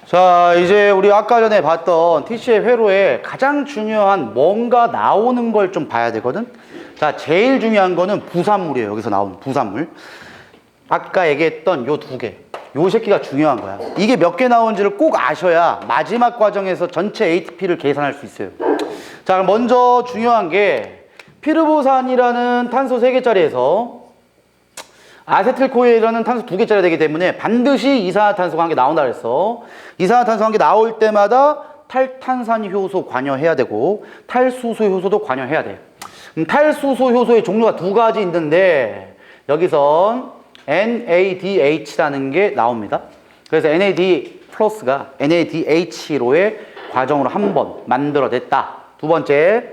자, 이제 우리 아까 전에 봤던 TC의 회로에 가장 중요한 뭔가 나오는 걸 좀 봐야 되거든. 자, 제일 중요한 거는 부산물이에요. 여기서 나오는 부산물. 아까 얘기했던 요 두 개. 요 새끼가 중요한 거야. 이게 몇 개 나오는지를 꼭 아셔야 마지막 과정에서 전체 ATP를 계산할 수 있어요. 자, 그럼 먼저 중요한 게 피르보산이라는 탄소 3개짜리에서 아세틸코일이라는 탄소 2개짜리 되기 때문에 반드시 이산화탄소가 한 개 나온다 그랬어. 이산화탄소 한 개 나올 때마다 탈탄산 효소 관여해야 되고 탈수소 효소도 관여해야 돼. 탈수소 효소의 종류가 두 가지 있는데 여기선 NADH라는 게 나옵니다. 그래서 NAD 플러스가 NADH로의 과정으로 한 번 만들어냈다. 두 번째,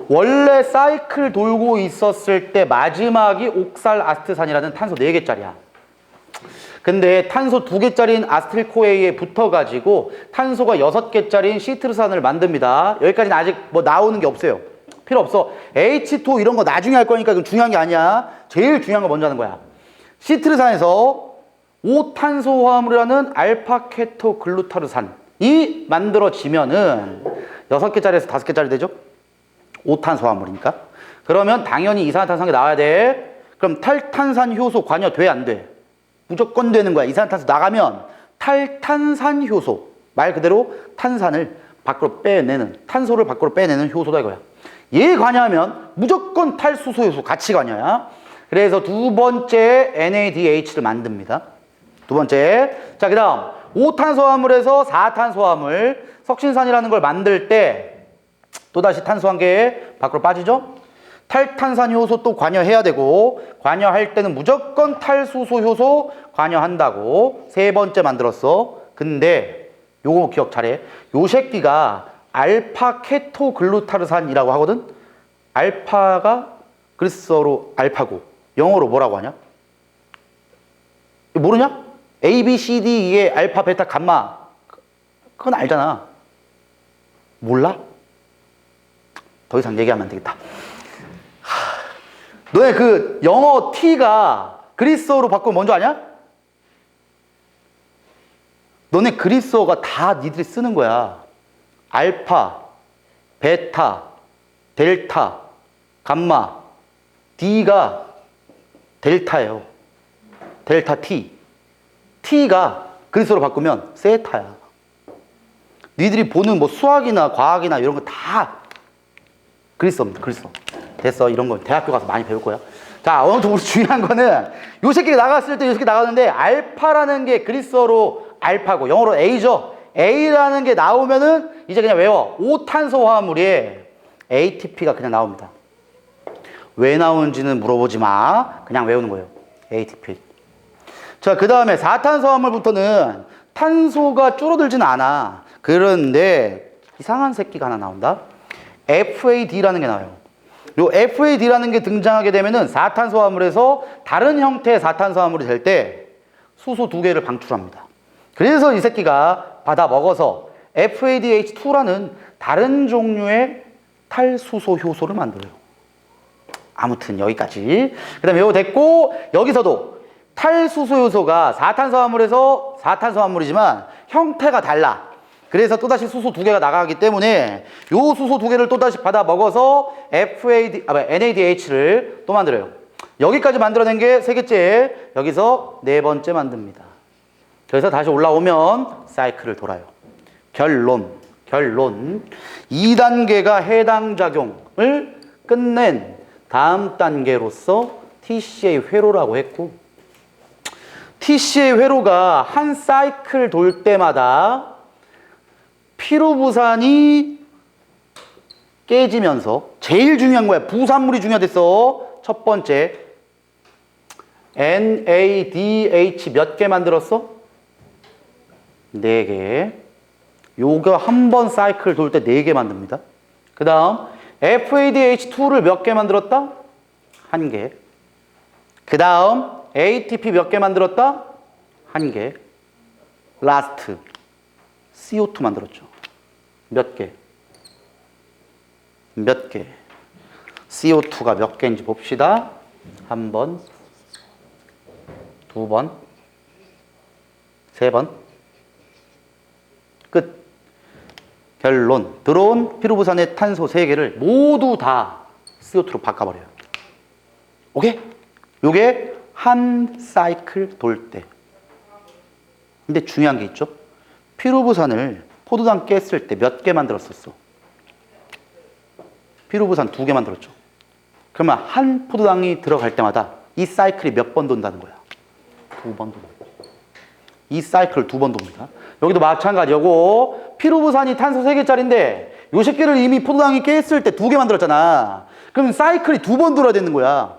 원래 사이클 돌고 있었을 때 마지막이 옥살아스트산이라는 탄소 4개짜리야. 근데 탄소 2개짜리인 아스틸코에에 붙어가지고 탄소가 6개짜리인 시트르산을 만듭니다. 여기까지는 아직 뭐 나오는 게 없어요. 필요 없어. H2 이런 거 나중에 할 거니까 그건 중요한 게 아니야. 제일 중요한 거 먼저 하는 거야. 시트르산에서 5탄소 화합물이라는 알파케토글루타르산이 만들어지면은 6개짜리에서 5개짜리 되죠? 5탄소 화합물이니까. 그러면 당연히 이산화탄소가 나와야 돼. 그럼 탈탄산 효소 관여 돼, 안 돼? 무조건 되는 거야. 이산화탄소 나가면 탈탄산 효소, 말 그대로 탄산을 밖으로 빼내는, 탄소를 밖으로 빼내는 효소다 이거야. 얘 관여하면 무조건 탈수소 효소 같이 관여야. 그래서 두 번째 NADH를 만듭니다. 두 번째. 자, 그 다음 5탄소 화합물에서 4탄소 화합물 석신산이라는 걸 만들 때 또다시 탄소 한 개 밖으로 빠지죠? 탈탄산 효소 또 관여해야 되고, 관여할 때는 무조건 탈수소 효소 관여한다고 세 번째 만들었어. 근데 요거 기억 잘해. 요 새끼가 알파케토글루타르산이라고 하거든? 알파가 그리스어로 알파고 영어로 뭐라고 하냐? 모르냐? A, B, C, D 이게 알파, 베타, 감마. 그건 알잖아. 몰라? 더 이상 얘기하면 안 되겠다. 너네 그 영어 T가 그리스어로 바꾸면 뭔지 아냐? 너네 그리스어가 다 니들이 쓰는 거야. 알파, 베타, 델타, 감마. D가 델타예요. 델타 T. T가 그리스어로 바꾸면 세타야. 니들이 보는 뭐 수학이나 과학이나 이런 거 다 그리스어입니다. 그리스어. 됐어. 이런 거 대학교 가서 많이 배울 거야. 자, 오늘 우리 중요한 거는 요 새끼가 나갔을 때 요 새끼 나가는데 알파라는 게 그리스어로 알파고 영어로 A죠. A라는 게 나오면은 이제 그냥 외워. 5탄소 화합물에 ATP가 그냥 나옵니다. 왜 나오는지는 물어보지 마. 그냥 외우는 거예요. ATP. 자, 그 다음에 4탄소 화합물부터는 탄소가 줄어들지는 않아. 그런데 이상한 새끼가 하나 나온다. FAD라는 게 나와요. 요 FAD라는 게 등장하게 되면은 4탄소 화합물에서 다른 형태의 4탄소 화합물이 될 때 수소 2개를 방출합니다. 그래서 이 새끼가 받아 먹어서 FADH2라는 다른 종류의 탈수소 효소를 만들어요. 아무튼 여기까지. 그 다음에 이거 됐고, 여기서도 탈수소 효소가 4탄소 화합물에서 4탄소 화합물이지만 형태가 달라. 그래서 또다시 수소 2개가 나가기 때문에 요 수소 2개를 또다시 받아 먹어서 NADH를 또 만들어요. 여기까지 만들어낸 게 3개째, 여기서 4번째 만듭니다. 그래서 다시 올라오면 사이클을 돌아요. 결론. 2단계가 해당 작용을 끝낸 다음 단계로서 TCA 회로라고 했고, TCA 회로가 한 사이클 돌 때마다 피루부산이 깨지면서 제일 중요한 거야. 부산물이 중요했어. 첫 번째 NADH 몇 개 만들었어? 4개. 요거 한 번 사이클 돌 때 4개 만듭니다. 그 다음 FADH2를 몇 개 만들었다? 1개. 그 다음 ATP 몇 개 만들었다? 1개. 라스트 CO2 만들었죠. 몇 개? 몇 개? CO2가 몇 개인지 봅시다. 1번, 2번, 3번, 끝. 결론. 들어온 피루부산의 탄소 3개를 모두 다 CO2로 바꿔버려요. 오케이? 요게 한 사이클 돌 때. 근데 중요한 게 있죠. 피루부산을 포도당 깼을 때 몇 개 만들었었어? 피루부산 2개 만들었죠. 그러면 한 포도당이 들어갈 때마다 이 사이클이 몇 번 돈다는 거야? 2번 돈다. 이 사이클을 2번 돕니다. 여기도 마찬가지. 요거 피루부산이 탄소 3개짜리인데 요 새끼를 이미 포도당이 깼을 때 2개 만들었잖아. 그럼 사이클이 2번 돌아야 되는 거야.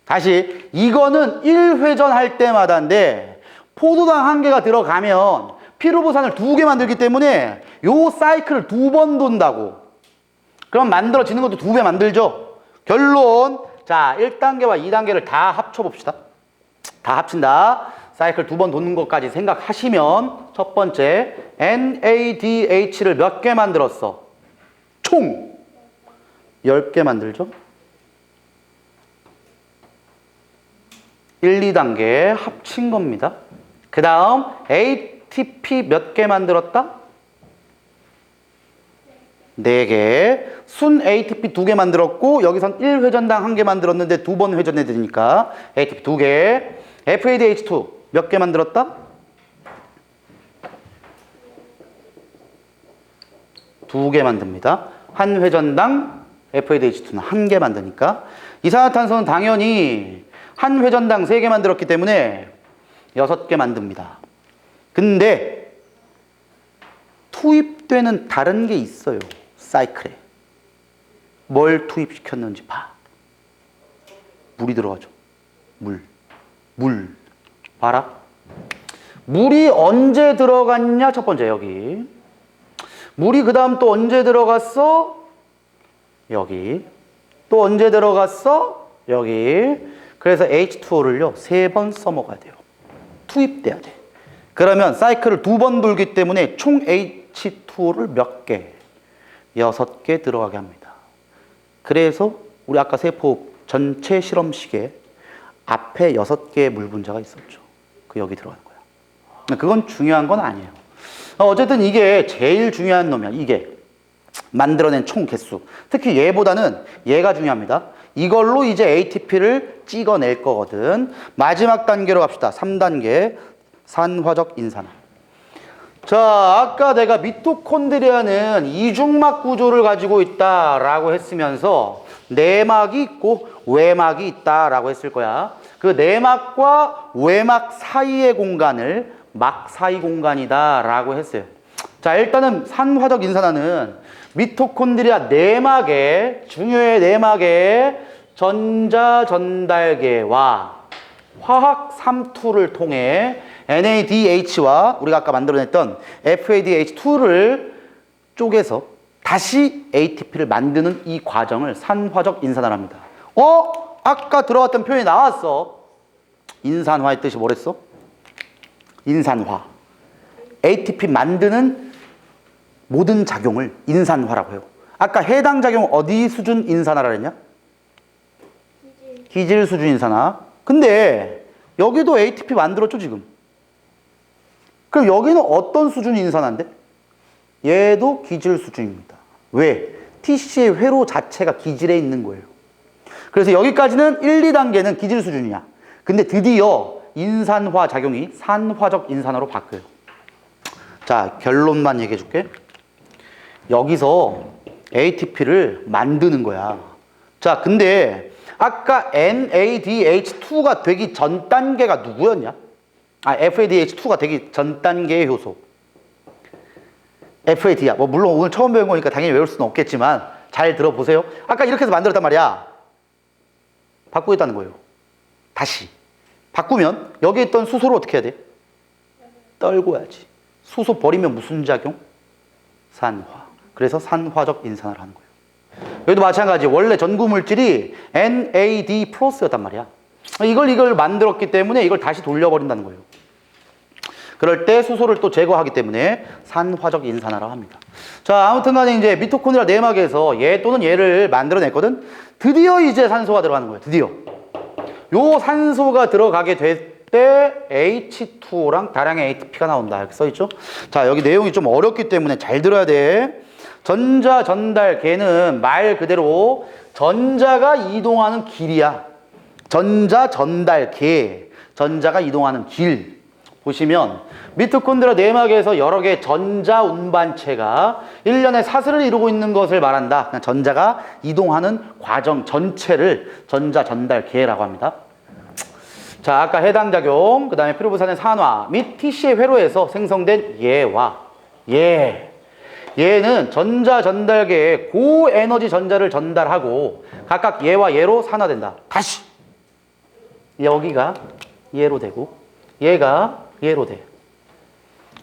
다시 이거는 1회전 할 때마다인데 포도당 1개가 들어가면 피루부산을 2개 만들기 때문에 요 사이클을 2번 돈다고. 그럼 만들어지는 것도 2배 만들죠. 결론. 자, 1단계와 2단계를 다 합쳐봅시다. 다 합친다. 사이클 2번 도는 것까지 생각하시면 첫 번째 NADH를 몇 개 만들었어? 총 10개 만들죠. 1, 2단계 합친 겁니다. 그 다음 ATP 몇 개 만들었다? 4개. 순 ATP 2개 만들었고 여기선 1회전당 1개 만들었는데 2번 회전해야 되니까 ATP 2개. FADH2 몇 개 만들었다? 2개 만듭니다. 한 회전당 FADH2는 1개 만드니까 이산화탄소는 당연히 한 회전당 3개 만들었기 때문에 6개 만듭니다. 근데 투입되는 다른 게 있어요. 사이클에. 뭘 투입시켰는지 봐. 물이 들어가죠. 물. 봐라. 물이 언제 들어갔냐? 첫 번째 여기. 물이 그 다음 또 언제 들어갔어? 여기. 또 언제 들어갔어? 여기. 그래서 H2O를요 3번 써먹어야 돼요. 투입돼야 돼. 그러면 사이클을 2번 돌기 때문에 총 H2O를 몇 개? 6개 들어가게 합니다. 그래서 우리 아까 세포 전체 실험식에 앞에 6개의 물 분자가 있었죠. 그 여기 들어가는 거야. 그건 중요한 건 아니에요. 어쨌든 이게 제일 중요한 놈이야. 이게 만들어낸 총 개수. 특히 얘보다는 얘가 중요합니다. 이걸로 이제 ATP를 찍어낼 거거든. 마지막 단계로 갑시다. 3단계 산화적 인산화. 자, 아까 내가 미토콘드리아는 이중막 구조를 가지고 있다라고 했으면서 내막이 있고 외막이 있다라고 했을 거야. 그 내막과 외막 사이의 공간을 막 사이 공간이다라고 했어요. 자, 일단은 산화적 인산화는 미토콘드리아 내막에 중요해. 내막에 전자 전달계와 화학 삼투를 통해 NADH와 우리가 아까 만들어냈던 FADH2를 쪼개서 다시 ATP를 만드는 이 과정을 산화적 인산화랍니다. 아까 들어갔던 표현이 나왔어. 인산화의 뜻이 뭐랬어? 인산화. ATP 만드는 모든 작용을 인산화라고 해요. 아까 해당 작용 어디 수준 인산화라 그랬냐? 기질 수준 인산화. 근데 여기도 ATP 만들었죠 지금. 그럼 여기는 어떤 수준 인산화인데? 얘도 기질 수준입니다. 왜? TC의 회로 자체가 기질에 있는 거예요. 그래서 여기까지는 1, 2단계는 기질 수준이야. 근데 드디어 인산화 작용이 산화적 인산화로 바뀌어요. 자, 결론만 얘기해 줄게. 여기서 ATP를 만드는 거야. 자, 근데 아까 NADH2가 되기 전 단계가 누구였냐? FADH2가 되기 전 단계의 효소. FAD야. 뭐 물론 오늘 처음 배운 거니까 당연히 외울 수는 없겠지만 잘 들어보세요. 아까 이렇게 해서 만들었단 말이야. 바꾸겠다는 거예요. 다시. 바꾸면 여기 있던 수소를 어떻게 해야 돼? 떨궈야지. 수소 버리면 무슨 작용? 산화. 그래서 산화적 인산화를 하는 거예요. 여기도 마찬가지. 원래 전구 물질이 NAD 플러스였단 말이야. 이걸 만들었기 때문에 이걸 다시 돌려버린다는 거예요. 그럴 때 수소를 또 제거하기 때문에 산화적 인산화라고 합니다. 자, 아무튼 간에 이제 미토콘드리아 내막에서 얘 또는 얘를 만들어냈거든. 드디어 이제 산소가 들어가는 거예요. 드디어. 요 산소가 들어가게 때 H2O랑 다량의 ATP가 나온다. 이렇게 써있죠? 자, 여기 내용이 좀 어렵기 때문에 잘 들어야 돼. 전자 전달계는 말 그대로 전자가 이동하는 길이야. 전자 전달계. 전자가 이동하는 길. 보시면 미토콘드리아 내막에서 여러 개의 전자 운반체가 일련의 사슬을 이루고 있는 것을 말한다. 그냥 전자가 이동하는 과정 전체를 전자 전달계라고 합니다. 자, 아까 해당 작용, 그 다음에 피로부산의 산화 및 TC의 회로에서 생성된 얘와 얘는 전자 전달계에 고에너지 전자를 전달하고 각각 얘와 얘로 산화된다. 다시 여기가 얘로 되고 얘가 얘로 돼.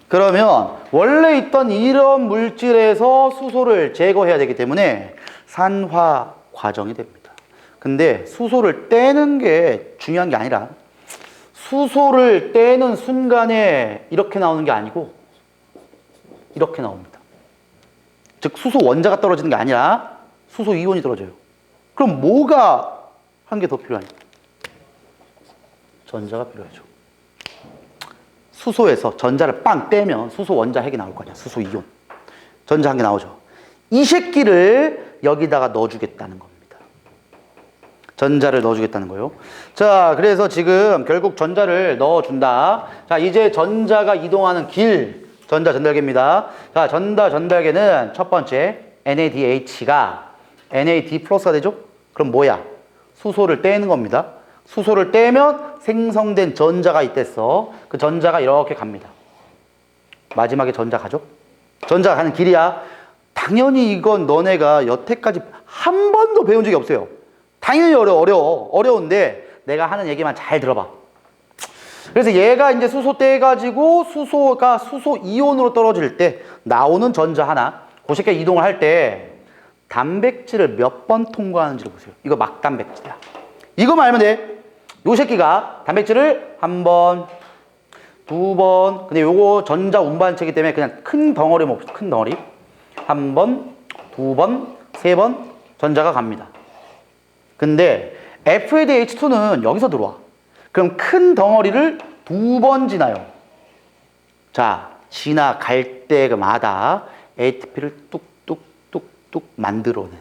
그러면 원래 있던 이런 물질에서 수소를 제거해야 되기 때문에 산화 과정이 됩니다. 근데 수소를 떼는 게 중요한 게 아니라 수소를 떼는 순간에 이렇게 나오는 게 아니고 이렇게 나옵니다. 즉 수소 원자가 떨어지는 게 아니라 수소 이온이 떨어져요. 그럼 뭐가 한 개 더 필요하냐? 전자가 필요하죠. 수소에서 전자를 빵 떼면 수소 원자 핵이 나올 거 아니야. 수소 이온. 전자 한 개 나오죠. 이 새끼를 여기다가 넣어주겠다는 겁니다. 전자를 넣어주겠다는 거예요. 자, 그래서 지금 결국 전자를 넣어준다. 자, 이제 전자가 이동하는 길. 전자 전달계입니다. 자, 전자 전달계는 첫 번째 NADH가 NAD 플러스가 되죠? 그럼 뭐야? 수소를 떼는 겁니다. 수소를 떼면 생성된 전자가 있댔어. 그 전자가 이렇게 갑니다. 마지막에 전자 가죠? 전자가 가는 길이야. 당연히 이건 너네가 여태까지 한 번도 배운 적이 없어요. 당연히 어려운데 내가 하는 얘기만 잘 들어봐. 그래서 얘가 이제 수소 떼가지고 수소가 수소 이온으로 떨어질 때 나오는 전자 하나, 그 새끼가 이동을 할 때 단백질을 몇 번 통과하는지를 보세요. 이거 막단백질이야. 이거만 알면 돼. 요 새끼가 단백질을 한 번, 두 번, 근데 요거 전자 운반체이기 때문에 그냥 큰 덩어리 먹고 큰 덩어리. 한 번, 두 번, 세 번 전자가 갑니다. 근데 FADH2는 여기서 들어와. 그럼 큰 덩어리를 두 번 지나요. 자, 지나갈 때마다 ATP를 뚝뚝뚝뚝 만들어내요.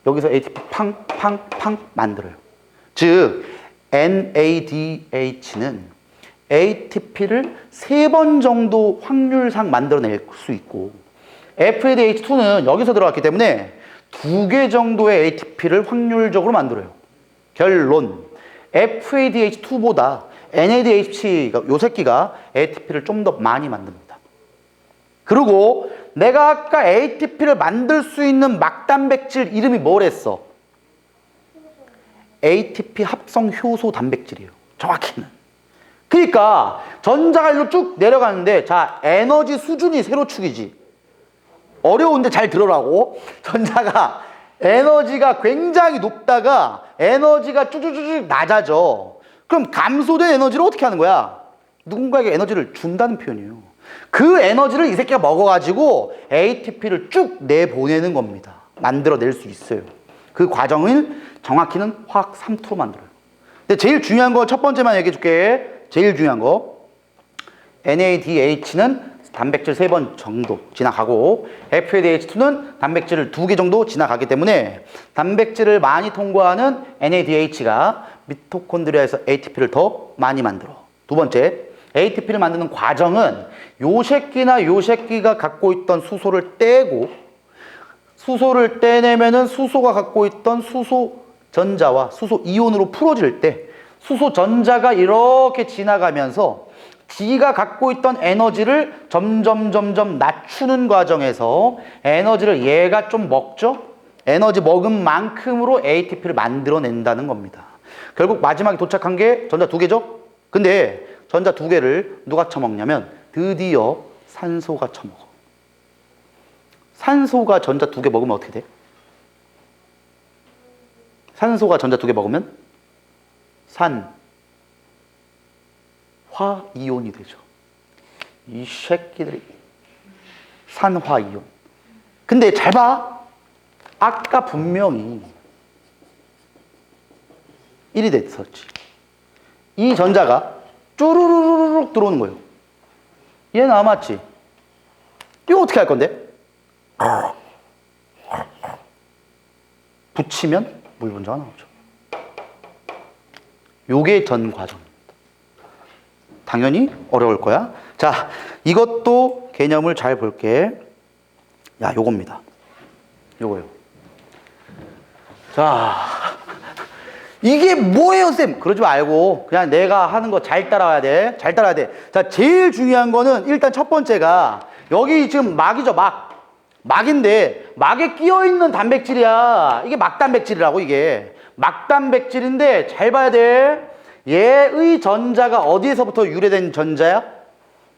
여기서 ATP 팡팡팡 만들어요. 즉 NADH는 ATP를 3번 정도 확률상 만들어낼 수 있고 FADH2는 여기서 들어왔기 때문에 2개 정도의 ATP를 확률적으로 만들어요. 결론 FADH2보다 NADH, 요 새끼가 ATP를 좀 더 많이 만듭니다. 그리고 내가 아까 ATP를 만들 수 있는 막단백질 이름이 뭐랬어? ATP 합성 효소 단백질이에요. 정확히는. 그러니까 전자가 일로 쭉 내려가는데 자, 에너지 수준이 세로축이지. 어려운데 잘 들으라고. 전자가 에너지가 굉장히 높다가 에너지가 쭈쭈쭈쭈 낮아져. 그럼 감소된 에너지를 어떻게 하는 거야? 누군가에게 에너지를 준다는 표현이에요. 그 에너지를 이 새끼가 먹어가지고 ATP를 쭉 내보내는 겁니다. 만들어낼 수 있어요. 그 과정을 정확히는 화학 3투로 만들어요. 근데 제일 중요한 거 첫 번째만 얘기해 줄게. 제일 중요한 거 NADH는 단백질 3번 정도 지나가고 FADH2는 단백질을 2개 정도 지나가기 때문에 단백질을 많이 통과하는 NADH가 미토콘드리아에서 ATP를 더 많이 만들어. 두 번째, ATP를 만드는 과정은 요 새끼나 요 새끼가 갖고 있던 수소를 떼고 수소를 떼내면은 수소가 갖고 있던 수소 전자와 수소 이온으로 풀어질 때 수소 전자가 이렇게 지나가면서 지가 갖고 있던 에너지를 점점 낮추는 과정에서 에너지를 얘가 좀 먹죠? 에너지 먹은 만큼으로 ATP를 만들어낸다는 겁니다. 결국 마지막에 도착한 게 전자 2개죠? 근데 전자 2개를 누가 처먹냐면 드디어 산소가 처먹어. 산소가 전자 2개 먹으면 어떻게 돼? 산소가 전자 2개 먹으면 산화이온이 되죠. 이 새끼들이 산화이온. 근데 잘 봐. 아까 분명히 1이 됐었지. 이 전자가 쭈루루루룩 들어오는 거예요. 얘 남았지? 이거 어떻게 할 건데? 붙이면 물 분자가 나오죠. 요게 전 과정입니다. 당연히 어려울 거야. 자, 이것도 개념을 잘 볼게. 야, 요겁니다. 요거요. 자, 이게 뭐예요, 쌤? 그러지 말고 그냥 내가 하는 거 잘 따라와야 돼. 잘 따라야 돼. 자, 제일 중요한 거는 일단 첫 번째가 여기 지금 막이죠, 막. 막인데 막에 끼어있는 단백질이야. 이게 막단백질이라고 이게. 막단백질인데 잘 봐야 돼. 얘의 전자가 어디에서부터 유래된 전자야?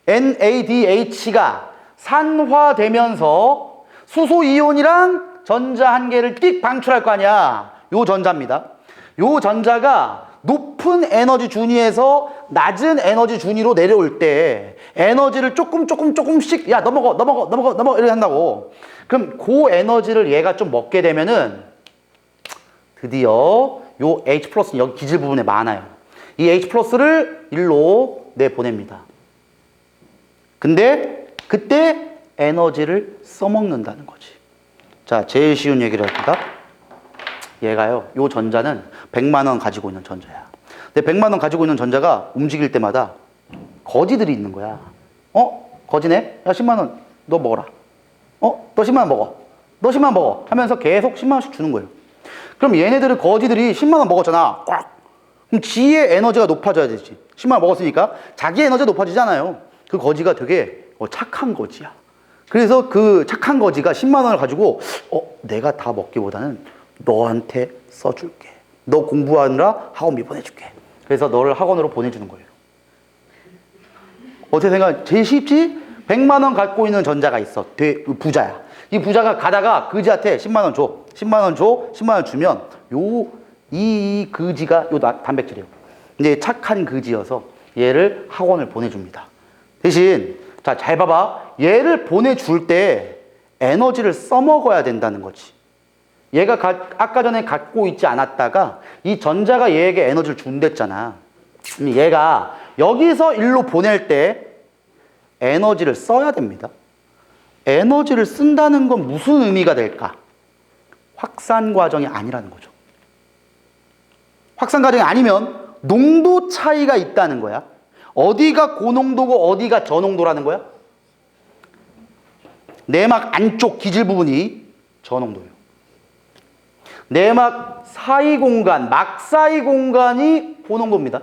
NADH가 산화되면서 수소이온이랑 전자 한 개를 띡 방출할 거 아니야. 요 전자입니다. 요 전자가 높은 에너지 준위에서 낮은 에너지 준위로 내려올 때 에너지를 조금씩 야, 너 먹어 이렇게 한다고. 그럼 그 에너지를 얘가 좀 먹게 되면은 드디어 요 H 플러스는 여기 기질 부분에 많아요. 이 H 플러스를 일로 내보냅니다. 근데 그때 에너지를 써먹는다는 거지. 자, 제일 쉬운 얘기를 합니다. 얘가요, 요 전자는 100만 원 가지고 있는 전자야. 근데 100만 원 가지고 있는 전자가 움직일 때마다 거지들이 있는 거야. 거지네? 야, 10만 원 너 먹어라. 너 10만 원 먹어. 너 10만 원 먹어. 하면서 계속 10만 원씩 주는 거예요. 그럼 얘네들은 거지들이 10만 원 먹었잖아. 꽉. 그럼 지의 에너지가 높아져야 되지. 10만 원 먹었으니까 자기 에너지가 높아지잖아요. 그 거지가 되게 착한 거지야. 그래서 그 착한 거지가 10만 원을 가지고 내가 다 먹기보다는 너한테 써줄게. 너 공부하느라 학원비 보내줄게. 그래서 너를 학원으로 보내주는 거예요. 어떻게 생각해? 제일 쉽지? 100만 원 갖고 있는 전자가 있어. 부자야. 이 부자가 가다가 그지한테 10만 원 줘. 10만 원 줘. 10만 원 주면 이 그지가 단백질이에요. 이제 착한 그지여서 얘를 학원을 보내줍니다. 대신 자, 잘 봐봐. 얘를 보내줄 때 에너지를 써먹어야 된다는 거지. 얘가 아까 전에 갖고 있지 않았다가 이 전자가 얘에게 에너지를 준댔잖아. 얘가 여기서 일로 보낼 때 에너지를 써야 됩니다. 에너지를 쓴다는 건 무슨 의미가 될까? 확산 과정이 아니라는 거죠. 확산 과정이 아니면 농도 차이가 있다는 거야. 어디가 고농도고 어디가 저농도라는 거야? 내막 안쪽 기질 부분이 저농도예요. 내막 사이 공간, 막 사이 공간이 고농도입니다.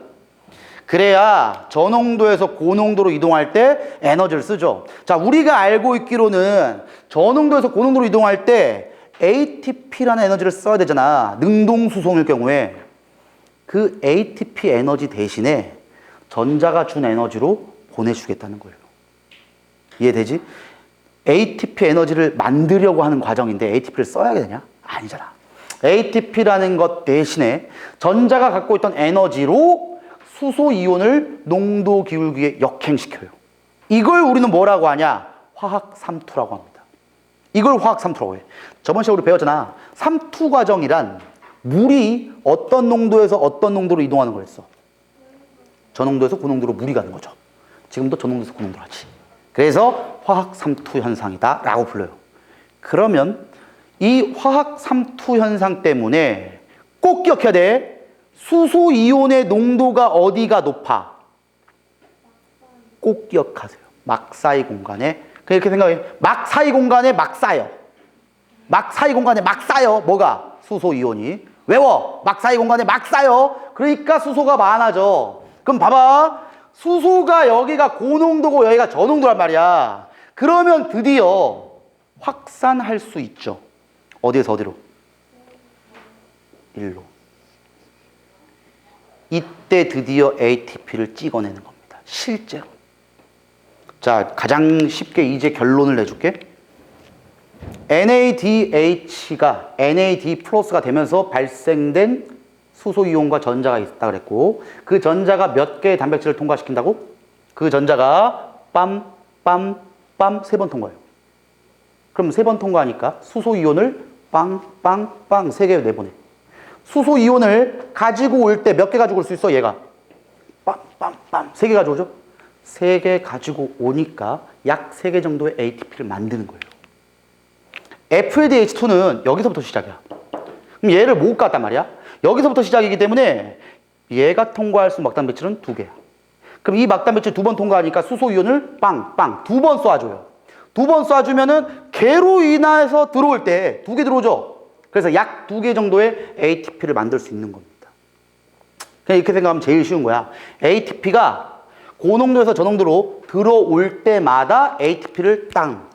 그래야 저농도에서 고농도로 이동할 때 에너지를 쓰죠. 자, 우리가 알고 있기로는 저농도에서 고농도로 이동할 때 ATP라는 에너지를 써야 되잖아. 능동수송일 경우에. 그 ATP 에너지 대신에 전자가 준 에너지로 보내주겠다는 거예요. 이해되지? ATP 에너지를 만들려고 하는 과정인데 ATP를 써야 되냐? 아니잖아. ATP라는 것 대신에 전자가 갖고 있던 에너지로 수소이온을 농도 기울기에 역행시켜요. 이걸 우리는 뭐라고 하냐? 화학 삼투라고 합니다. 이걸 화학 삼투라고 해. 저번 시간에 우리 배웠잖아. 삼투 과정이란 물이 어떤 농도에서 어떤 농도로 이동하는 거였어. 저농도에서 고농도로 물이 가는 거죠. 지금도 저농도에서 고농도로 하지. 그래서 화학 삼투 현상이다 라고 불러요. 그러면 이 화학 삼투 현상 때문에 꼭 기억해야 돼. 수소이온의 농도가 어디가 높아? 꼭 기억하세요. 막 사이 공간에. 그렇게 생각해. 막 사이 공간에 막 쌓여. 막 사이 공간에 막 쌓여. 뭐가? 수소이온이. 외워. 막 사이 공간에 막 쌓여. 그러니까 수소가 많아져. 그럼 봐봐. 수소가 여기가 고농도고 여기가 저농도란 말이야. 그러면 드디어 확산할 수 있죠. 어디에서 어디로? 일로. 이때 드디어 ATP를 찍어내는 겁니다. 실제로. 자, 가장 쉽게 이제 결론을 내줄게. NADH가 NAD 플러스가 되면서 발생된 수소이온과 전자가 있다 그랬고, 그 전자가 몇 개의 단백질을 통과시킨다고? 그 전자가 빰, 빰, 빰 세 번 통과해요. 그럼 세 번 통과하니까 수소이온을 빵, 빵, 빵 세 개 내보내. 수소이온을 가지고 올 때 몇 개 가지고 올 수 있어, 얘가? 빵, 빰빰빰 3개 가져오죠? 3개 가지고 오니까 약 3개 정도의 ATP를 만드는 거예요. FADH2는 여기서부터 시작이야. 그럼 얘를 못 갔단 말이야. 여기서부터 시작이기 때문에 얘가 통과할 수 막단 배출은 2개야. 그럼 이 막단 배출 2번 통과하니까 수소 이온을 빵빵 2번 쏴줘요. 2번 쏴주면은 개로 인해서 들어올 때 2개 들어오죠. 그래서 약 2개 정도의 ATP를 만들 수 있는 겁니다. 그냥 이렇게 생각하면 제일 쉬운 거야. ATP가 고농도에서 저농도로 들어올 때마다 ATP를 딴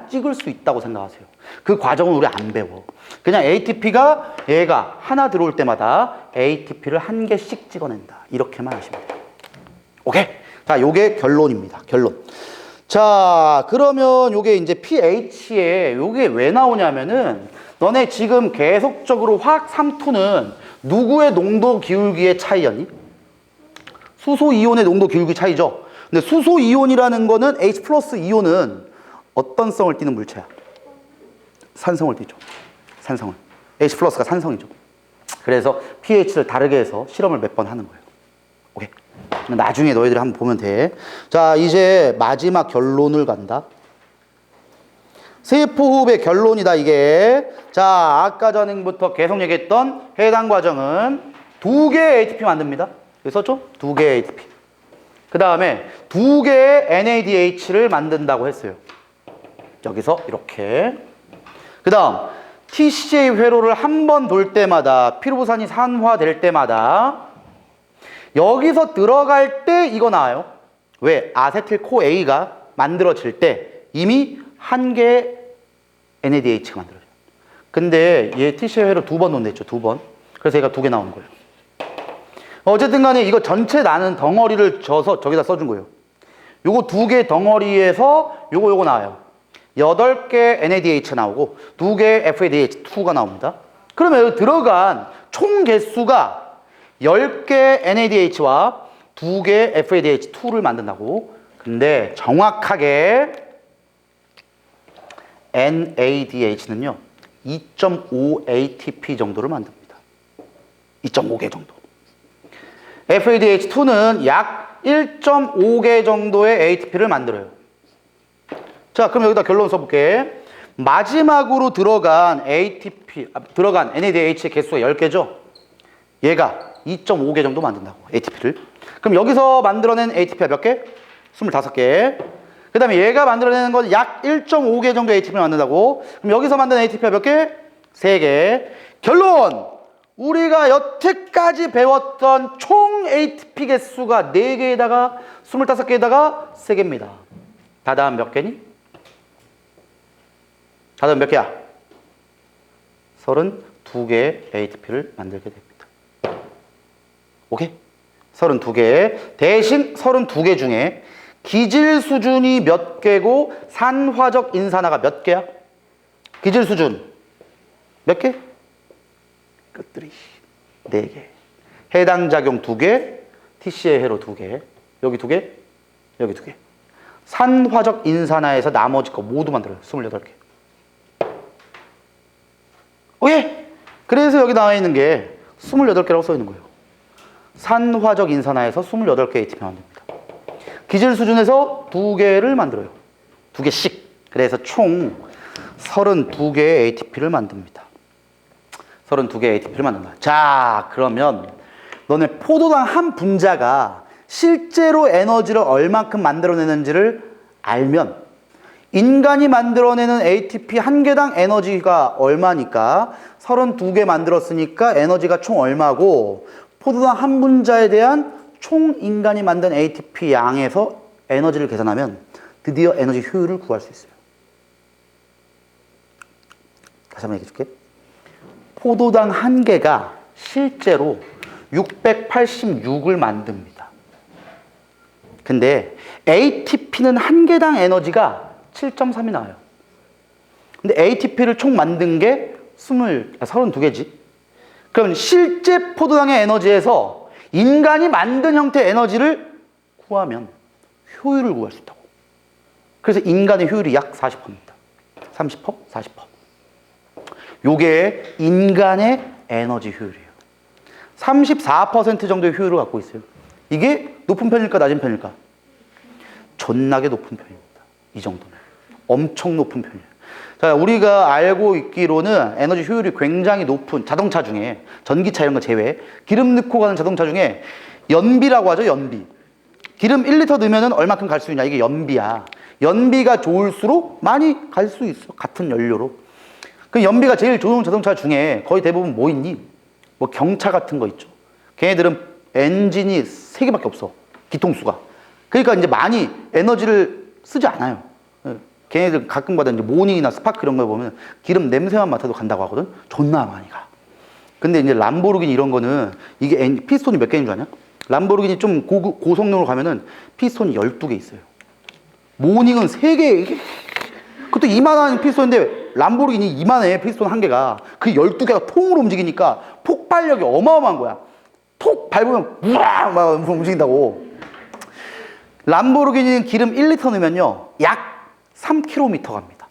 찍을 수 있다고 생각하세요. 그 과정은 우리 안 배워. 그냥 ATP가 얘가 하나 들어올 때마다 ATP를 한 개씩 찍어낸다. 이렇게만 하시면 돼요. 오케이? 자, 요게 결론입니다. 결론. 자, 그러면 요게 이제 pH에 요게 왜 나오냐면은 너네 지금 계속적으로 화학 3투는 누구의 농도 기울기의 차이였니? 수소 이온의 농도 기울기 차이죠. 근데 수소 이온이라는 거는 H 플러스 이온은 어떤 성을 띠는 물체야? 산성을 띠죠. 산성을. H 플러스가 산성이죠. 그래서 pH를 다르게 해서 실험을 몇 번 하는 거예요. 오케이. 나중에 너희들이 한번 보면 돼. 자, 이제 마지막 결론을 간다. 세포호흡의 결론이다, 이게. 자, 아까 전부터 계속 얘기했던 해당 과정은 2개의 ATP 만듭니다. 여기 썼죠? 2개의 ATP. 그 다음에 2개의 NADH를 만든다고 했어요. 여기서 이렇게. 그 다음 TCA 회로를 한 번 돌 때마다 피루부산이 산화될 때마다 여기서 들어갈 때 이거 나와요. 왜? 아세틸코A가 만들어질 때 이미 한 개의 NADH가 만들어져요. 근데 얘 TCA 회로 2번 논댔죠. 2번. 그래서 얘가 2개 나오는 거예요. 어쨌든 간에 이거 전체 나는 덩어리를 져서 저기다 써준 거예요. 요거 2개 덩어리에서 요거 나와요. 8개 NADH 나오고 2개 FADH2가 나옵니다. 그러면 여기 들어간 총 개수가 10개 NADH와 2개 FADH2를 만든다고. 근데 정확하게 NADH는요 2.5 ATP 정도를 만듭니다. 2.5개 정도. FADH2는 약 1.5개 정도의 ATP를 만들어요. 자, 그럼 여기다 결론 써볼게. 마지막으로 들어간 들어간 NADH의 개수가 10개죠? 얘가 2.5개 정도 만든다고, ATP를. 그럼 여기서 만들어낸 ATP가 몇 개? 25개. 그 다음에 얘가 만들어내는 건 약 1.5개 정도 ATP를 만든다고. 그럼 여기서 만든 ATP가 몇 개? 3개. 결론! 우리가 여태까지 배웠던 총 ATP 개수가 4개에다가 25개에다가 3개입니다. 다다음 몇 개니? 다다음 몇 개야? 32개의 ATP를 만들게 됩니다. 오케이? 32개. 대신 32개 중에 기질 수준이 몇 개고 산화적 인산화가 몇 개야? 기질 수준 몇 개? 끝들이 4개. 해당 작용 2개, TCA 회로 2개, 여기 2개, 여기 2개. 산화적 인산화에서 나머지 거 모두 만들어요. 28개. 오케이? 그래서 여기 나와 있는 게 28개라고 써 있는 거예요. 산화적 인산화에서 28개 ATP 만듭니다. 기질 수준에서 2개를 만들어요. 2개씩. 그래서 총 32개의 ATP를 만듭니다. 32개의 ATP를 만든다. 자, 그러면 너네 포도당 한 분자가 실제로 에너지를 얼만큼 만들어내는지를 알면 인간이 만들어내는 ATP 한 개당 에너지가 얼마니까 32개 만들었으니까 에너지가 총 얼마고 포도당 한 분자에 대한 총 인간이 만든 ATP 양에서 에너지를 계산하면 드디어 에너지 효율을 구할 수 있어요. 다시 한번 얘기해 줄게. 포도당 한 개가 실제로 686을 만듭니다. 근데 ATP는 한 개당 에너지가 7.3이 나와요. 근데 ATP를 총 만든 게 32개지. 그럼 실제 포도당의 에너지에서 인간이 만든 형태의 에너지를 구하면 효율을 구할 수 있다고. 그래서 인간의 효율이 약 40%입니다. 30%? 40%. 요게 인간의 에너지 효율이에요. 34% 정도의 효율을 갖고 있어요. 이게 높은 편일까 낮은 편일까? 존나게 높은 편입니다. 이 정도는. 엄청 높은 편이에요. 자, 우리가 알고 있기로는 에너지 효율이 굉장히 높은 자동차 중에, 전기차 이런 거 제외, 기름 넣고 가는 자동차 중에 연비라고 하죠, 연비. 기름 1리터 넣으면 얼마큼 갈 수 있냐, 이게 연비야. 연비가 좋을수록 많이 갈 수 있어, 같은 연료로. 그 연비가 제일 좋은 자동차 중에 거의 대부분 뭐 있니? 뭐 경차 같은 거 있죠. 걔네들은 엔진이 3개밖에 없어, 기통수가. 그러니까 이제 많이 에너지를 쓰지 않아요. 걔네들 가끔가다 이제 모닝이나 스파크 이런 거 보면 기름 냄새만 맡아도 간다고 하거든. 존나 많이 가. 근데 이제 람보르기니 이런 거는 이게 피스톤이 몇 개인 줄 아냐? 람보르기니 좀 고성능으로 가면은 피스톤이 12개 있어요. 모닝은 3개. 그것도 이만한 피스톤인데 람보르기니 이만해, 피스톤 한 개가. 그 12개가 통으로 움직이니까 폭발력이 어마어마한 거야. 톡 밟으면 우왕 막 움직인다고. 람보르기니는 기름 1리터 넣으면요 약 3km 갑니다.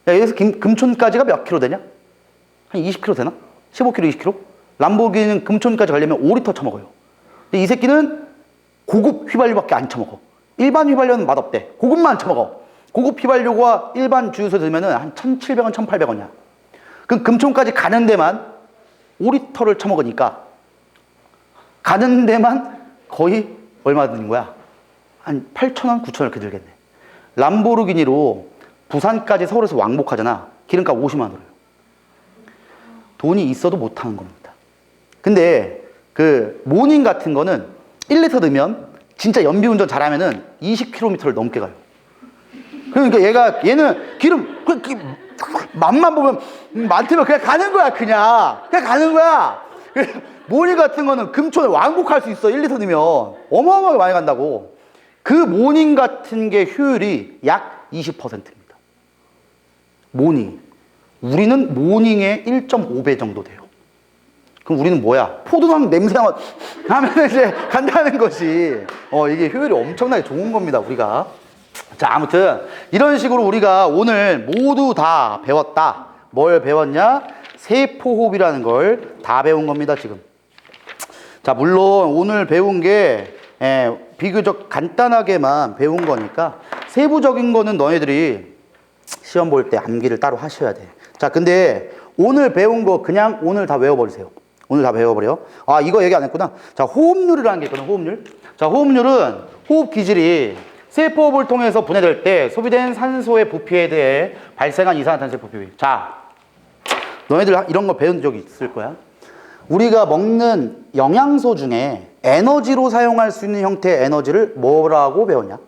야, 여기서 금촌까지가 몇 킬로 되냐? 한 20km 되나? 15km, 20km? 람보르기니는 금촌까지 가려면 5리터 쳐먹어요. 근데 이 새끼는 고급 휘발유밖에 안 쳐먹어. 일반 휘발유는 맛없대. 고급만 쳐먹어. 고급 휘발유와 일반 주유소 들면 한 1,700원, 1,800원이야. 그럼 금촌까지 가는 데만 5리터를 쳐먹으니까 가는 데만 거의 얼마 드는 거야? 한 8,000원, 9,000원 이렇게 들겠네. 람보르기니로 부산까지 서울에서 왕복하잖아. 기름값 50만 원 들어요. 돈이 있어도 못 하는 겁니다. 근데 그 모닝 같은 거는 1리터 넣으면 진짜 연비 운전 잘하면은 20km를 넘게 가요. 그러니까 얘는 기름 맛만 보면 많다면 그냥 가는 거야. 그냥 가는 거야. 모닝 같은 거는 금촌에 왕복할 수 있어. 1리터 넣으면 어마어마하게 많이 간다고. 그 모닝 같은 게 효율이 약 20%입니다. 모닝. 우리는 모닝의 1.5배 정도 돼요. 그럼 우리는 뭐야? 포도당 냄새만 하면 이제 간다는 것이 이게 효율이 엄청나게 좋은 겁니다, 우리가. 자, 아무튼 이런 식으로 우리가 오늘 모두 다 배웠다. 뭘 배웠냐? 세포호흡이라는 걸 다 배운 겁니다, 지금. 자, 물론 오늘 배운 게 비교적 간단하게만 배운 거니까 세부적인 거는 너희들이 시험 볼 때 암기를 따로 하셔야 돼. 자, 근데 오늘 배운 거 그냥 오늘 다 외워버리세요. 오늘 다 외워버려. 아, 이거 얘기 안 했구나. 자, 호흡률이라는 게 있거든, 호흡률. 자, 호흡률은 호흡 기질이 세포호흡을 통해서 분해될 때 소비된 산소의 부피에 대해 발생한 이산화탄소의 부피. 자, 너희들 이런 거 배운 적이 있을 거야. 우리가 먹는 영양소 중에 에너지로 사용할 수 있는 형태의 에너지를 뭐라고 배웠냐?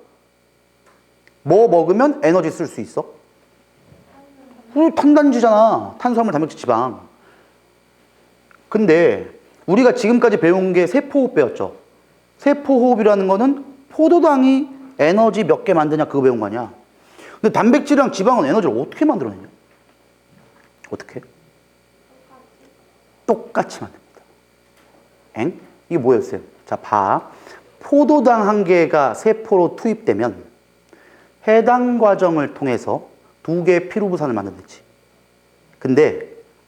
뭐 먹으면 에너지 쓸 수 있어? 탄단지잖아. 탄수화물, 단백질, 지방. 근데 우리가 지금까지 배운 게 세포호흡 배웠죠. 세포호흡이라는 거는 포도당이 에너지 몇 개 만드냐 그거 배운 거 아니야. 근데 단백질이랑 지방은 에너지를 어떻게 만들어내냐? 어떻게? 똑같이 만듭니다. 엥? 이게 뭐였어요? 자, 봐. 포도당 한 개가 세포로 투입되면 해당 과정을 통해서 2개의 피루부산을 만들었지. 근데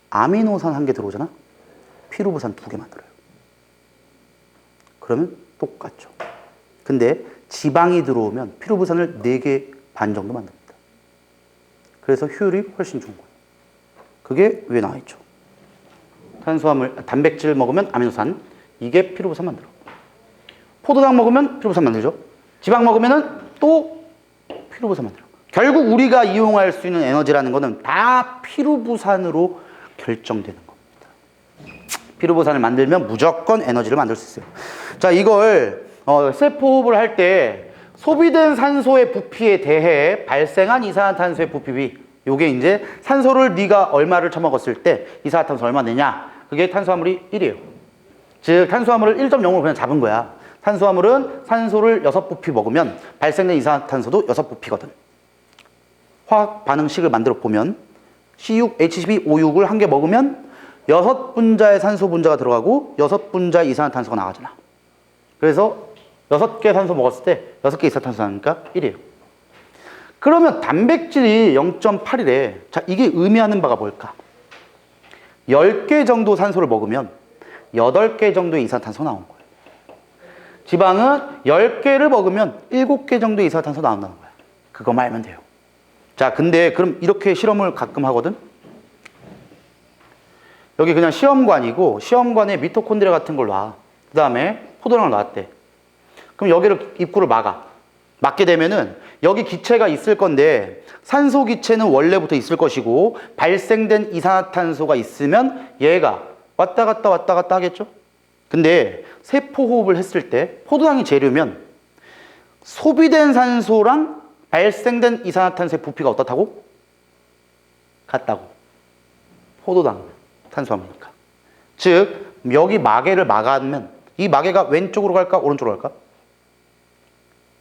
아미노산 한 개 들어오잖아? 피루부산 2개 만들어요. 그러면 똑같죠. 근데 지방이 들어오면 피루부산을 4개 반 정도 만듭니다. 그래서 효율이 훨씬 좋은 거예요. 그게 위에 나와 있죠. 탄수화물, 단백질 먹으면 아미노산, 이게 피루부산 만들어. 포도당 먹으면 피루부산 만들죠. 지방 먹으면은 또 피루부산 만들어. 결국 우리가 이용할 수 있는 에너지라는 거는 다 피루부산으로 결정되는 겁니다. 피루부산을 만들면 무조건 에너지를 만들 수 있어요. 자, 이걸 세포호흡을 할 때 소비된 산소의 부피에 대해 발생한 이산화탄소의 부피비, 요게 이제 산소를 네가 얼마를 처먹었을 때 이산화탄소 얼마 내냐, 그게 탄수화물이 1이에요. 즉 탄수화물을 1.0으로 그냥 잡은 거야. 탄수화물은 산소를 6부피 먹으면 발생된 이산화탄소도 6부피거든. 화학 반응식을 만들어 보면 C6H12O6을 한 개 먹으면 6분자의 산소 분자가 들어가고 6분자의 이산화탄소가 나가잖아. 그래서 6개 산소 먹었을 때 6개 이산화탄소 나니까 1이에요. 그러면 단백질이 0.8이래. 자, 이게 의미하는 바가 뭘까? 10개 정도 산소를 먹으면 8개 정도의 이산화탄소 나온 거예요. 지방은 10개를 먹으면 7개 정도의 이산화탄소 나온다는 거야. 그거만 알면 돼요. 자, 근데 그럼 이렇게 실험을 가끔 하거든? 여기 그냥 시험관이고 시험관에 미토콘드리아 같은 걸 놔. 그 다음에 포도당을 놨대. 그럼 여기를 입구를 막아. 막게 되면은 여기 기체가 있을 건데 산소 기체는 원래부터 있을 것이고 발생된 이산화탄소가 있으면 얘가 왔다 갔다 하겠죠? 근데 세포 호흡을 했을 때 포도당이 재료면 소비된 산소랑 발생된 이산화탄소의 부피가 어떻다고? 같다고. 포도당 탄수화물이니까. 즉 여기 마개를 막으면 이 마개가 왼쪽으로 갈까 오른쪽으로 갈까?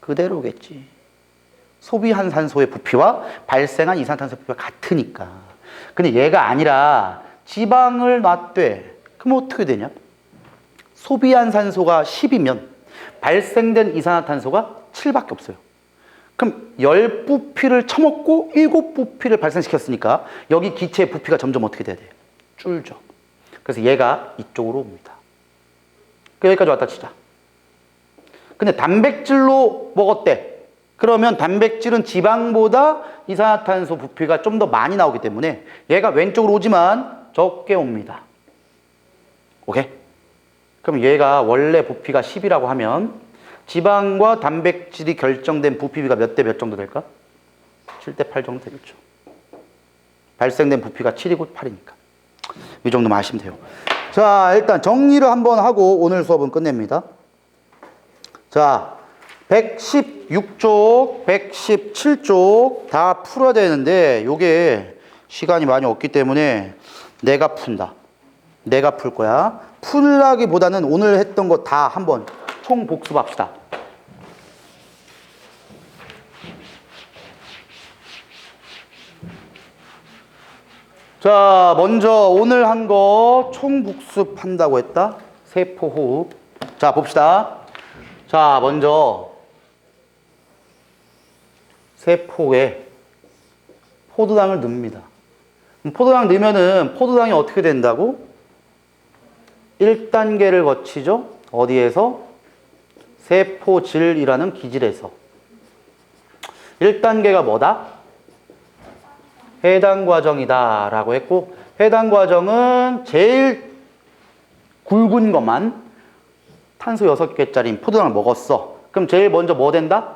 그대로겠지. 소비한 산소의 부피와 발생한 이산화탄소의 부피가 같으니까. 근데 얘가 아니라 지방을 놨대. 그럼 어떻게 되냐? 소비한 산소가 10이면 발생된 이산화탄소가 7밖에 없어요. 그럼 10부피를 처먹고 7부피를 발생시켰으니까 여기 기체의 부피가 점점 어떻게 돼야 돼요? 줄죠. 그래서 얘가 이쪽으로 옵니다. 여기까지 왔다 치자. 근데 단백질로 먹었대. 그러면 단백질은 지방보다 이산화탄소 부피가 좀 더 많이 나오기 때문에 얘가 왼쪽으로 오지만 적게 옵니다. 오케이? 그럼 얘가 원래 부피가 10이라고 하면 지방과 단백질이 결정된 부피가 몇 대 몇 정도 될까? 7대 8 정도 되겠죠. 발생된 부피가 7이고 8이니까. 이 정도만 아시면 돼요. 자, 일단 정리를 한번 하고 오늘 수업은 끝냅니다. 자, 116쪽, 117쪽 다 풀어야 되는데 요게 시간이 많이 없기 때문에 내가 푼다. 내가 풀 거야. 풀라기보다는 오늘 했던 거 다 한번 총 복습합시다. 자, 먼저 오늘 한 거 총 복습한다고 했다. 세포 호흡. 자, 봅시다. 자, 먼저 세포에 포도당을 넣습니다. 포도당 넣으면은 포도당이 어떻게 된다고? 1단계를 거치죠. 어디에서? 세포질이라는 기질에서. 1단계가 뭐다? 해당 과정이다 라고 했고, 해당 과정은 제일 굵은 것만 탄소 6개짜리 포도당을 먹었어. 그럼 제일 먼저 뭐 된다?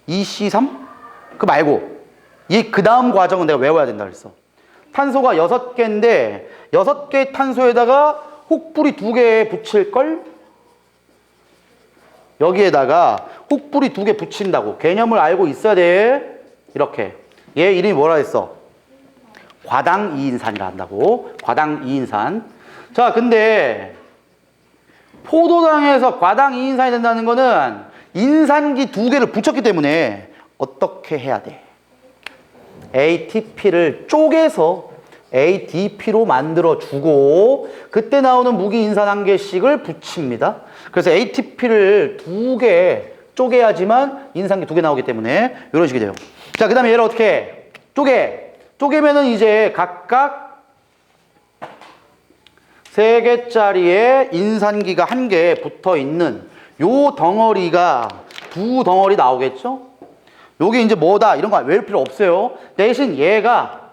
EC3? 그 말고 그 다음 과정은 내가 외워야 된다 그랬어. 탄소가 6개인데 6개의 탄소에다가 혹부리 2개 붙일걸? 여기에다가 혹부리 2개 붙인다고. 개념을 알고 있어야 돼. 이렇게. 얘 이름이 뭐라 했어? 과당 2인산이라 한다고. 과당 2인산. 자, 근데 포도당에서 과당 2인산이 된다는 거는 인산기 2개를 붙였기 때문에 어떻게 해야 돼? ATP를 쪼개서 ADP로 만들어주고 그때 나오는 무기인산 1개씩을 붙입니다. 그래서 ATP를 2개 쪼개야지만 인산기 2개 나오기 때문에 이런 식이 돼요. 자, 그 다음에 얘를 어떻게 해? 쪼개면은 이제 각각 3개짜리의 인산기가 1개 붙어있는 요 덩어리가 2덩어리 나오겠죠? 요게 이제 뭐다 이런 거 외울 필요 없어요. 대신 얘가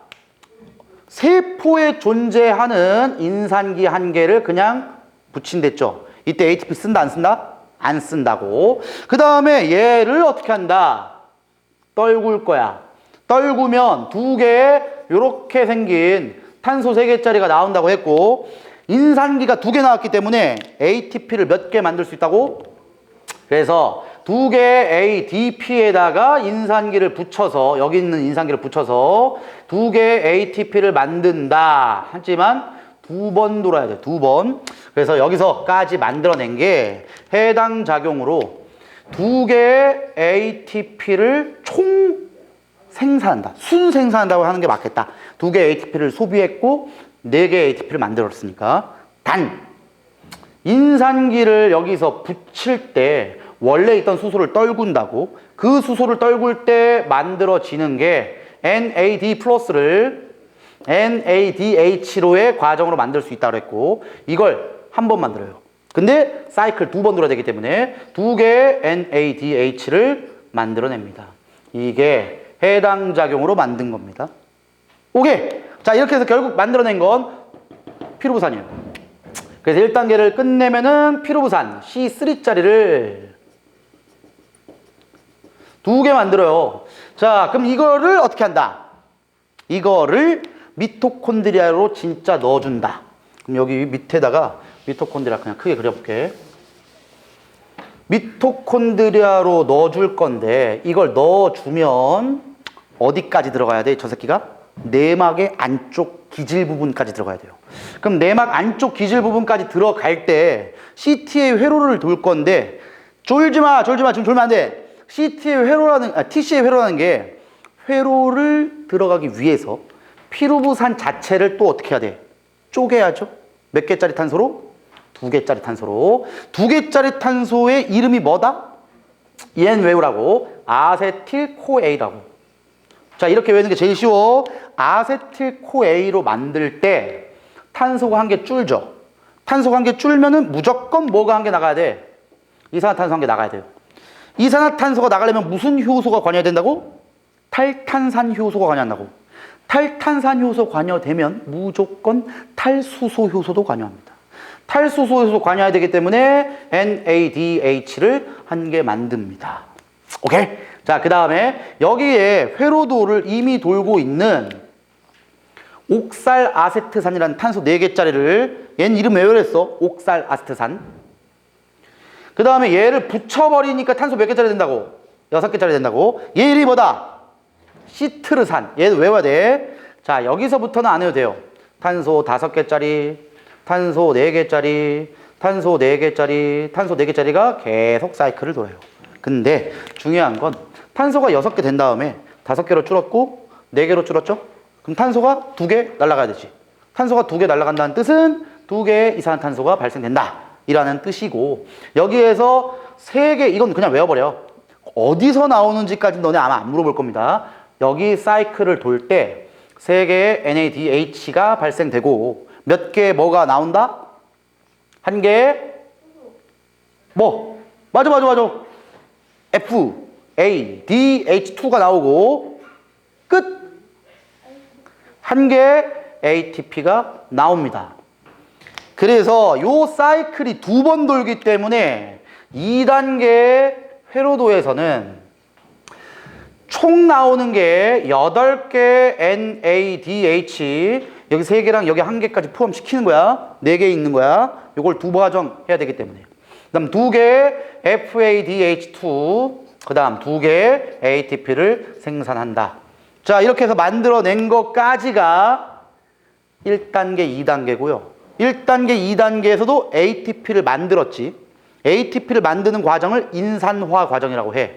세포에 존재하는 인산기 1개를 그냥 붙인댔죠. 이때 ATP 쓴다 안 쓴다? 안 쓴다고. 그 다음에 얘를 어떻게 한다? 떨굴 거야. 떨구면 2개 요렇게 생긴 탄소 3개짜리가 나온다고 했고, 인산기가 2개 나왔기 때문에 ATP를 몇 개 만들 수 있다고? 그래서 2개 ADP에다가 인산기를 붙여서, 여기 있는 인산기를 붙여서 2개 ATP를 만든다. 하지만 2번 돌아야 돼. 2번. 그래서 여기서까지 만들어낸 게 해당 작용으로 2개 ATP를 총 생산한다. 순 생산한다고 하는 게 맞겠다. 2개 ATP를 소비했고 4개 ATP를 만들었으니까. 단 인산기를 여기서 붙일 때 원래 있던 수소를 떨군다고. 그 수소를 떨굴 때 만들어지는 게 NAD+를 NADH로의 과정으로 만들 수 있다고 했고 이걸 한 번 만들어요. 근데 사이클 두 번 돌아야 되기 때문에 두 개의 NADH를 만들어냅니다. 이게 해당 작용으로 만든 겁니다. 오케이. 자, 이렇게 해서 결국 만들어낸 건 피루부산이에요. 그래서 1단계를 끝내면은 피루부산 C3짜리를 두 개 만들어요. 자, 그럼 이거를 어떻게 한다? 이거를 미토콘드리아로 진짜 넣어준다. 그럼 여기 밑에다가 미토콘드리아 그냥 크게 그려볼게. 미토콘드리아로 넣어줄 건데 이걸 넣어주면 어디까지 들어가야 돼? 저 새끼가? 내막의 안쪽 기질 부분까지 들어가야 돼요. 그럼 내막 안쪽 기질 부분까지 들어갈 때 CT의 회로를 돌 건데 졸지 마, 지금 졸면 안 돼. TC의 회로라는 게 회로를 들어가기 위해서 피루부산 자체를 또 어떻게 해야 돼? 쪼개야죠. 몇 개짜리 탄소로? 두 개짜리 탄소로. 두 개짜리 탄소의 이름이 뭐다? 얘는 외우라고. 아세틸코에이라고. 자, 이렇게 외우는 게 제일 쉬워. 아세틸코에이로 만들 때 탄소가 한 개 줄죠. 탄소가 한 개 줄면은 무조건 뭐가 한 개 나가야 돼? 이산화탄소 한 개 나가야 돼요. 이산화탄소가 나가려면 무슨 효소가 관여해야 된다고? 탈탄산 효소가 관여한다고. 탈탄산 효소 관여되면 무조건 탈수소 효소도 관여합니다. 탈수소 효소 관여해야 되기 때문에 NADH를 한 개 만듭니다. 오케이? 자, 그 다음에 여기에 회로도를 이미 돌고 있는 옥살아세트산이라는 탄소 4개짜리를 얘는 이름 왜 그랬어? 옥살아세트산. 그 다음에 얘를 붙여버리니까 탄소 몇 개짜리 된다고? 6개짜리 된다고. 얘 이름이 뭐다? 시트르산. 얘도 외워야 돼. 자, 여기서부터는 안 해도 돼요. 탄소 5개짜리, 탄소 4개짜리, 탄소 4개짜리, 탄소 4개짜리가 계속 사이클을 돌아요. 근데 중요한 건 탄소가 6개 된 다음에 5개로 줄었고 4개로 줄었죠? 그럼 탄소가 2개 날아가야 되지. 탄소가 2개 날아간다는 뜻은 2개의 이산화탄소가 발생된다. 이라는 뜻이고 여기에서 3개 이건 그냥 외워버려. 어디서 나오는지까지 너네 아마 안 물어볼 겁니다. 여기 사이클을 돌 때 3개의 NADH가 발생되고 몇 개의 뭐가 나온다? 한 개의 뭐? 맞아. FADH2가 나오고 끝! 한 개의 ATP가 나옵니다. 그래서 요 사이클이 2번 돌기 때문에 2단계 회로도에서는 총 나오는 게 8개 NADH 여기 3개랑 여기 1개까지 포함시키는 거야. 4개 있는 거야. 요걸 2과정 해야 되기 때문에. 그 다음 2개 FADH2 그 다음 2개 ATP를 생산한다. 자, 이렇게 해서 만들어낸 것까지가 1단계, 2단계고요. 1단계, 2단계에서도 ATP를 만들었지. ATP를 만드는 과정을 인산화 과정이라고 해.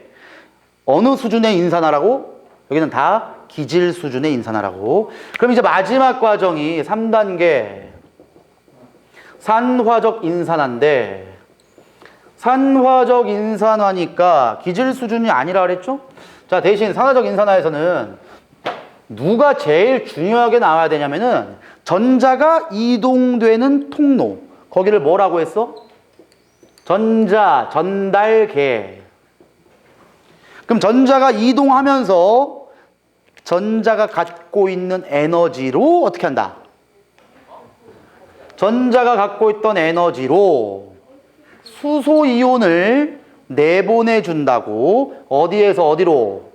어느 수준의 인산화라고? 여기는 다 기질 수준의 인산화라고. 그럼 이제 마지막 과정이 3단계 산화적 인산화인데 산화적 인산화니까 기질 수준이 아니라 그랬죠? 자, 대신 산화적 인산화에서는 누가 제일 중요하게 나와야 되냐면은 전자가 이동되는 통로. 거기를 뭐라고 했어? 전자 전달계. 그럼 전자가 이동하면서 전자가 갖고 있는 에너지로 어떻게 한다? 전자가 갖고 있던 에너지로 수소이온을 내보내준다고. 어디에서 어디로?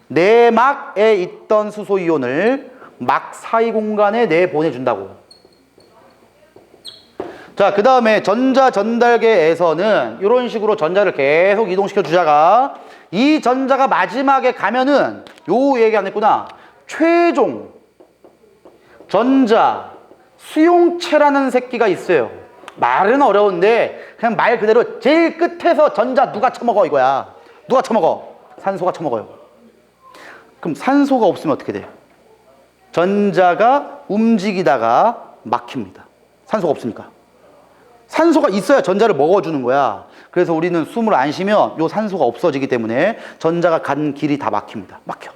내막에 있던 수소이온을 막 사이 공간에 내보내준다고. 자, 그 다음에 전자 전달계에서는 이런 식으로 전자를 계속 이동시켜 주다가 이 전자가 마지막에 가면은 요 얘기 안 했구나. 최종 전자 수용체라는 새끼가 있어요. 말은 어려운데 그냥 말 그대로 제일 끝에서 전자 누가 처먹어 이거야. 누가 처먹어? 산소가 처먹어요. 그럼 산소가 없으면 어떻게 돼? 전자가 움직이다가 막힙니다. 산소가 없으니까. 산소가 있어야 전자를 먹어주는 거야. 그래서 우리는 숨을 안 쉬면 요 산소가 없어지기 때문에 전자가 간 길이 다 막힙니다. 막혀.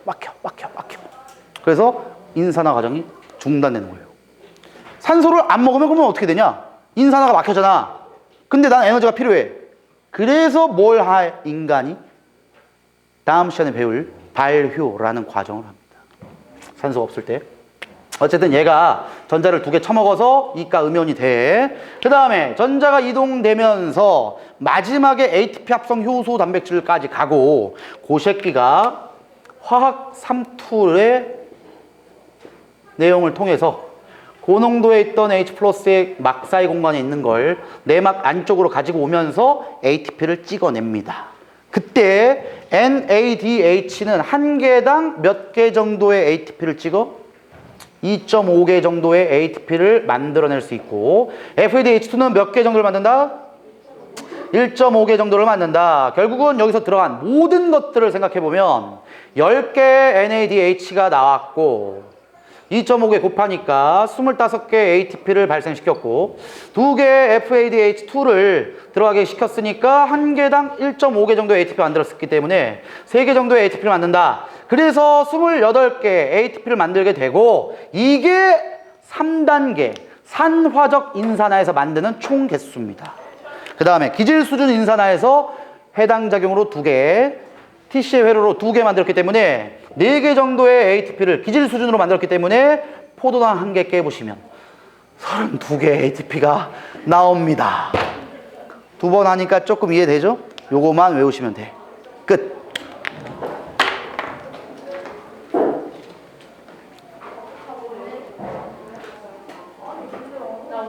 그래서 인산화 과정이 중단되는 거예요. 산소를 안 먹으면 그러면 어떻게 되냐? 인산화가 막혀잖아. 근데 난 에너지가 필요해. 그래서 뭘 할 인간이? 다음 시간에 배울 발효라는 과정을 합니다. 산소가 없을 때. 어쨌든 얘가 전자를 2개 처먹어서 이가 음이온이 돼. 그 다음에 전자가 이동되면서 마지막에 ATP 합성 효소 단백질까지 가고 그 새끼가 화학 3툴의 내용을 통해서 고농도에 있던 H 플러스의 막 사이 공간에 있는 걸 내막 안쪽으로 가지고 오면서 ATP를 찍어냅니다. 그때 NADH는 한 개당 몇 개 정도의 ATP를 찍어? 2.5개 정도의 ATP를 만들어낼 수 있고 FADH2는 몇 개 정도를 만든다? 1.5개 정도를 만든다. 결국은 여기서 들어간 모든 것들을 생각해보면 10개 NADH가 나왔고 2.5개 곱하니까 25개 ATP를 발생시켰고 2개 FADH2를 들어가게 시켰으니까 한 개당 1.5개 정도의 ATP 만들었기 때문에 3개 정도의 ATP를 만든다. 그래서 28개 ATP를 만들게 되고 이게 3단계 산화적 인산화에서 만드는 총 개수입니다. 그 다음에 기질 수준 인산화에서 해당 작용으로 2개, TC의 회로로 2개 만들었기 때문에 4개 정도의 ATP를 기질 수준으로 만들었기 때문에 포도당 1개 깨보시면 32개 ATP가 나옵니다. 2번 하니까 조금 이해되죠? 요거만 외우시면 돼. 끝.